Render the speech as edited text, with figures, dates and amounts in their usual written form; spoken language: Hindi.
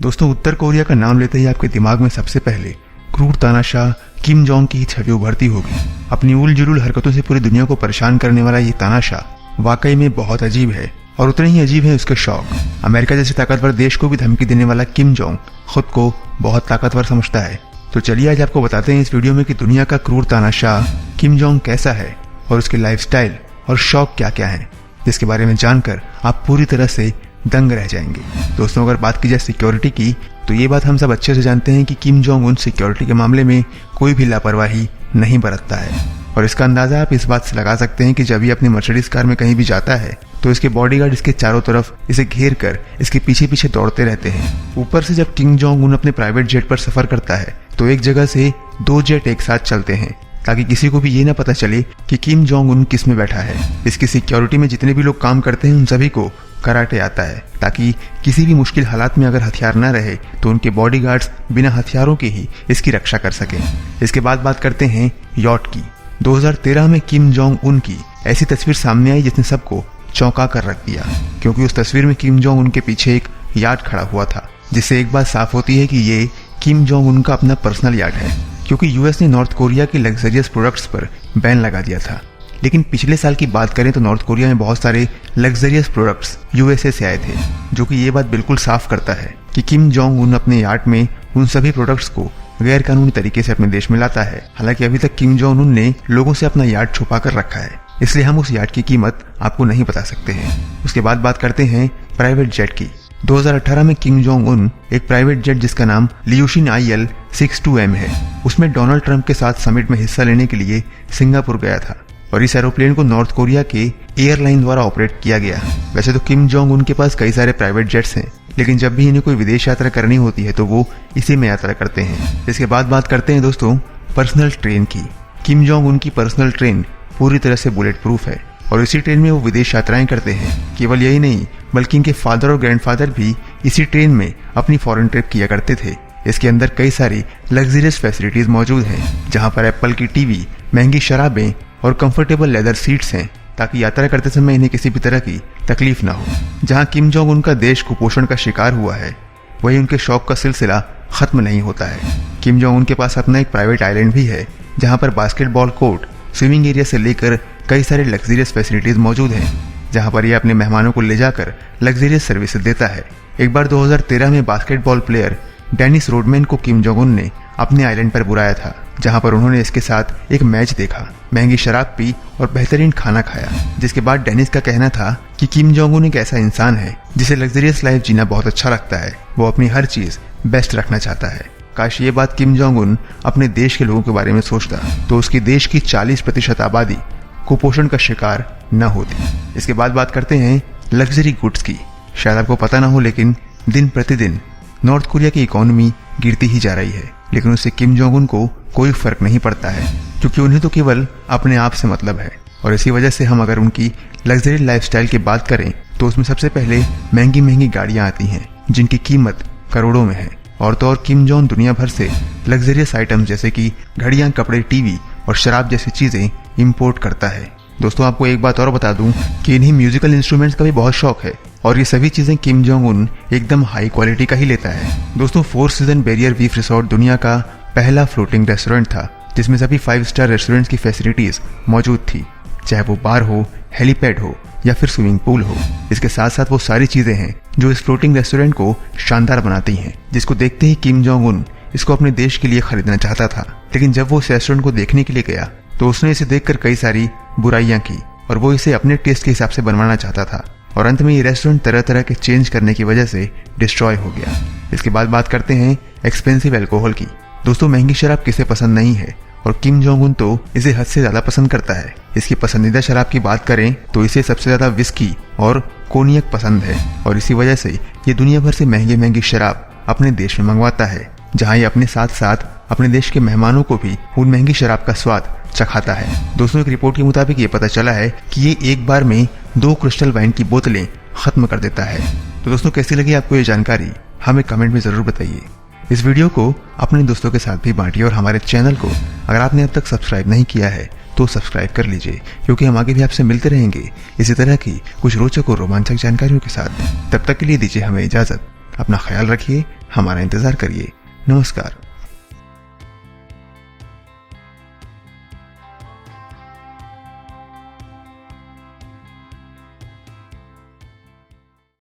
दोस्तों, उत्तर कोरिया का नाम लेते ही आपके दिमाग में सबसे पहले क्रूर तानाशाह किम जोंग की ही छवि उभरती होगी। अपनी उल जुलूल हरकतों से पूरी दुनिया को परेशान करने वाला ये तानाशाह वाकई में बहुत अजीब है, और उतने ही अजीब है उसके शौक। अमेरिका जैसे ताकतवर देश को भी धमकी देने वाला किम जोंग खुद को बहुत ताकतवर समझता है। तो चलिए आज आपको बताते हैं इस वीडियो में कि दुनिया का क्रूर तानाशाह किम जोंग कैसा है और उसके लाइफस्टाइल और शौक क्या क्या है, जिसके बारे में जानकर आप पूरी तरह से दंग रह जाएंगे। दोस्तों, अगर बात की जाए सिक्योरिटी की, तो ये बात हम सब अच्छे से जानते हैं कि किम जोंग उन सिक्योरिटी के मामले में कोई भी लापरवाही नहीं बरतता है। और इसका अंदाजा आप इस बात से लगा सकते हैं कि जब ये अपनी मर्सिडीज कार में कहीं भी जाता है तो इसके बॉडीगार्ड इसके चारों तरफ इसे घेर कर इसके पीछे पीछे दौड़ते रहते हैं। ऊपर से जब किम जोंग उन अपने प्राइवेट जेट पर सफर करता है तो एक जगह से 2 जेट एक साथ चलते हैं, ताकि किसी को भी ये ना पता चले कि किम जोंग उन किस में बैठा है। इसकी सिक्योरिटी में जितने भी लोग काम करते हैं उन सभी को कराटे आता है, ताकि किसी भी मुश्किल हालात में अगर हथियार न रहे तो उनके बॉडीगार्ड्स बिना हथियारों के ही इसकी रक्षा कर सकें। इसके बाद बात करते हैं यॉट की। 2013 में किम जोंग उन की ऐसी तस्वीर सामने आई जिसने सबको चौंका कर रख दिया, क्योंकि उस तस्वीर में किम जोंग उन के पीछे एक याट खड़ा हुआ था, जिससे एक बात साफ होती है कि ये किम जोंग उन का अपना पर्सनल याट है, क्योंकि यूएस ने नॉर्थ कोरिया के लग्जरियस प्रोडक्ट्स पर बैन लगा दिया था। लेकिन पिछले साल की बात करें तो नॉर्थ कोरिया में बहुत सारे लग्जरियस प्रोडक्ट्स यूएसए से आए थे, जो कि ये बात बिल्कुल साफ करता है कि किम जोंग उन अपने याट में उन सभी प्रोडक्ट्स को गैर कानूनी तरीके से अपने देश में लाता है। हालांकि अभी तक किम जोंग उन ने लोगों से अपना याट छुपा कर रखा है, इसलिए हम उस याट की कीमत आपको नहीं बता सकते हैं। उसके बाद बात करते हैं प्राइवेट जेट की। 2018 में किम जोंग उन एक प्राइवेट जेट जिसका नाम लियूशिन IL-62M है, उसमें डोनाल्ड ट्रंप के साथ समिट में हिस्सा लेने के लिए सिंगापुर गया था, और इस एरोप्लेन को नॉर्थ कोरिया के एयरलाइन द्वारा ऑपरेट किया गया। वैसे तो किम जोंग उन के पास कई सारे प्राइवेट जेट्स हैं, लेकिन जब भी इन्हें कोई विदेश यात्रा करनी होती है तो वो इसी में यात्रा करते हैं। इसके बाद बात करते हैं दोस्तों पर्सनल ट्रेन की। किम जोंग उन की पर्सनल ट्रेन पूरी तरह से बुलेट प्रूफ है, और इसी ट्रेन में वो विदेश यात्राएं करते हैं। केवल यही नहीं, बल्कि इनके फादर और ग्रैंडफादर भी इसी ट्रेन में अपनी फॉरेन ट्रिप किया करते थे। इसके अंदर कई सारी लग्जरियस फैसिलिटीज मौजूद हैं, जहां पर एप्पल की टीवी, महंगी शराबें और कंफर्टेबल लेदर सीट्स हैं, ताकि यात्रा करते समय इन्हें किसी भी तरह की तकलीफ ना हो। जहां किम जोंग उनका देश कुपोषण का शिकार हुआ है, वहीं उनके शौक का सिलसिला खत्म नहीं होता है। किम जोंग उनके पास अपना एक प्राइवेट आइलैंड भी है, जहां पर बास्केटबॉल कोर्ट, स्विमिंग एरिया से लेकर कई सारे लग्जरियस फैसिलिटीज मौजूद हैं, जहां पर यह अपने मेहमानों को ले जाकर लग्जरियस सर्विसेज देता है। एक बार 2013 में बास्केटबॉल प्लेयर डेनिस रोडमैन को किम जोंग उन ने अपने आइलैंड पर बुलाया था, जहां पर उन्होंने इसके साथ एक मैच देखा, महंगी शराब पी और बेहतरीन खाना खाया। जिसके बाद डेनिस का कहना था कि किम जोंग उन एक ऐसा इंसान है जिसे लग्जरियस लाइफ जीना बहुत अच्छा लगता है, वो अपनी हर चीज बेस्ट रखना चाहता है। काश ये बात किम जोंग उन अपने देश के लोगों के बारे में सोचता तो उसके देश की 40% आबादी कुपोषण का शिकार न होती। इसके बाद बात करते हैं लग्जरी गुड्स की। शायद आपको पता ना हो, लेकिन दिन प्रतिदिन नॉर्थ कोरिया की इकोनॉमी गिरती ही जा रही है, लेकिन उससे किम जोंग उन को कोई फर्क नहीं पड़ता है, क्योंकि उन्हें तो केवल अपने आप से मतलब है। और इसी वजह से हम अगर उनकी लग्जरी लाइफस्टाइल की बात करें तो उसमें सबसे पहले महंगी महंगी गाड़ियां आती हैं, जिनकी कीमत करोड़ों में है। और तो और किम जोंग दुनिया भर से लग्जरियस आइटम्स जैसे कि घड़ियां, कपड़े, टीवी और शराब जैसी चीजें इंपोर्ट करता है। दोस्तों, आपको एक बात और बता दूं कि इन्हें म्यूजिकल इंस्ट्रूमेंट्स का भी बहुत शौक है, और ये सभी चीजें किम जोंग उन एकदम हाई क्वालिटी का ही लेता है। दोस्तों, 4 सीजन बैरियर रीफ रिसोर्ट दुनिया का पहला फ्लोटिंग रेस्टोरेंट था, जिसमें सभी 5 स्टार रेस्टोरेंट्स की फैसिलिटीज मौजूद थी, चाहे वो बार हो, हेलीपैड हो या फिर स्विमिंग पूल हो। इसके साथ साथ वो सारी चीजें हैं जो इस फ्लोटिंग रेस्टोरेंट को शानदार बनाती हैं, जिसको देखते ही किम जोंग उन इसको अपने देश के लिए खरीदना चाहता था। लेकिन जब वो इस रेस्टोरेंट को देखने के लिए गया तो उसने इसे देखकर कई सारी बुराइयां की, और वो इसे अपने टेस्ट के हिसाब से बनवाना चाहता था, और अंत में ये रेस्टोरेंट तरह तरह के चेंज करने की वजह से डिस्ट्रॉय हो गया। इसके बाद बात करते हैं एक्सपेंसिव अल्कोहल की। दोस्तों, महंगी शराब किसे पसंद नहीं है, और किम जोंग उन तो इसे हद से ज्यादा पसंद करता है। इसकी पसंदीदा शराब की बात करें तो इसे सबसे ज्यादा विस्की और कोनियक पसंद है, और इसी वजह से ये दुनिया भर से महंगी महंगी शराब अपने देश में मंगवाता है, जहां ये अपने साथ साथ अपने देश के मेहमानों को भी उन महंगी शराब का स्वाद चखाता है। दोस्तों, एक रिपोर्ट के मुताबिक ये पता चला है कि ये एक बार में 2 क्रिस्टल वाइन की बोतलें खत्म कर देता है। तो दोस्तों, कैसी लगी आपको ये जानकारी, हमें कमेंट में जरूर बताइए। इस वीडियो को अपने दोस्तों के साथ भी बांटिए, और हमारे चैनल को अगर आपने अब तक सब्सक्राइब नहीं किया है तो सब्सक्राइब कर लीजिए, क्योंकि हम आगे भी आपसे मिलते रहेंगे इसी तरह की कुछ रोचक और रोमांचक जानकारियों के साथ। तब तक के लिए दीजिए हमें इजाजत। अपना ख्याल रखिए। हमारा इंतजार करिए। नमस्कार।